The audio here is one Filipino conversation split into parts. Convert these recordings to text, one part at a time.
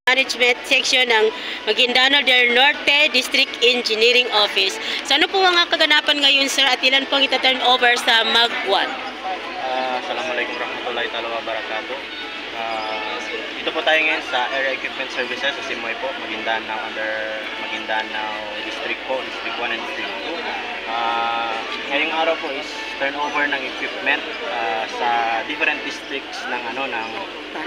Management Section ng Maguindanao del Norte District Engineering Office. So ano po mga kaganapan ngayon sir at ilan pong ita-turn over sa MAG-1? Assalamualaikum warahmatullahi wabarakatuh. Ito po tayo ngayon sa Area Equipment Services sa Simoy po, Maguindanao, under Maguindanao District po, District 1 and District 2. Ngayong araw po is turnover ng equipment sa different districts ng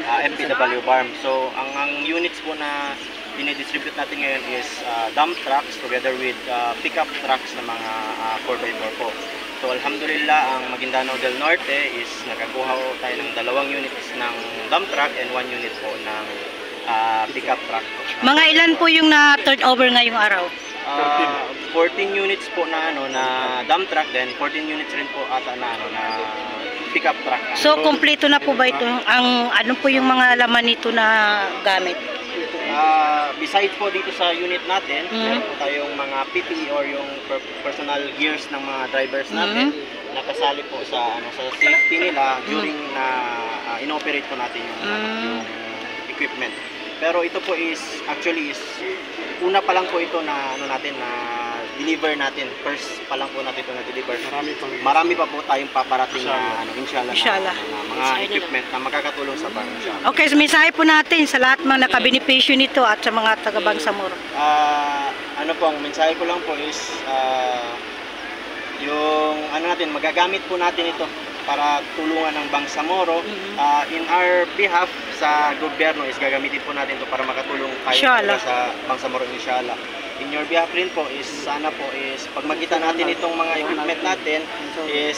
MPW BARM. So ang units po na dinidistribute natin ngayon is dump trucks together with pickup trucks na mga 4x4 po. So alhamdulillah, ang Maguindanao del Norte is nakakuha tayo ng 2 units ng dump truck and 1 unit po ng pickup truck. Mga ilan po yung na-turn over ngayong araw? 14 units po na na dump truck, then 14 units rin po ata na pickup truck. So kompleto na po ba ito? Ano po yung mga laman nito na gamit? Besides po dito sa unit natin, meron po tayong mga PPE or yung personal gears ng mga drivers natin, nakasali po sa safety nila during na inoperate po natin yung equipment. Pero ito po is actually una pa lang po ito na na deliver natin. First pa lang po natin ito na deliver. Marami pa po tayong paparating na inshallah. Na mga equipment na makakatulong sa BARM. Okay, so mensahe po natin sa lahat mga nakabenepisyo nito at sa mga taga Bangsamoro. Ang mensahe ko lang po is yung magagamit po natin ito para tulungan ng Bangsamoro. In our behalf sa gobyerno is gagamitin po natin ito para makatulong kayo sa Bangsamoro inshallah. In your behalf rin po is sana po is pag makita natin itong mga equipment natin is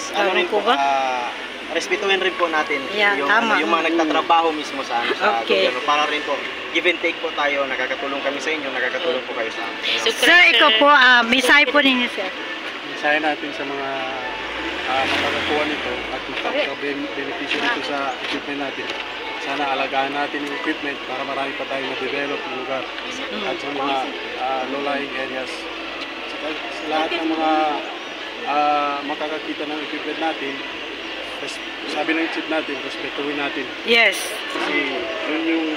respetuhin rin po natin yung mga nagtatrabaho mismo sa gobyerno, para rin po give and take po tayo, nakakatulong kami sa inyo, nakakatulong po kayo sa amin. Sir, ikaw po, mensahe po ninyo sir. Mensahe natin sa mga makakakuha nito at makaka-beneficyo nito sa equipment natin. Sana alagaan natin yung equipment para marami pa tayong na-develop ng lugar at sa mga low-lying areas. Sa lahat ng mga makakakita ng equipment natin, sabi ng chief natin, respetuhin natin. Yes. Kasi yun yung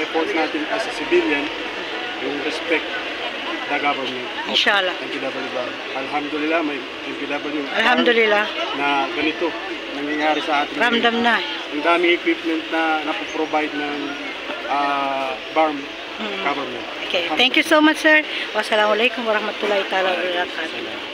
effort natin as a civilian, yung respect the government. Inshallah. MPW. Alhamdulillah, may MPW. Alhamdulillah. Na ganito nangyayari sa ating ramdam na. Ang daming equipment na napoprovide ng BARM government. Okay, thank you so much sir. Wassalamualaikum warahmatullahi wabarakatuh.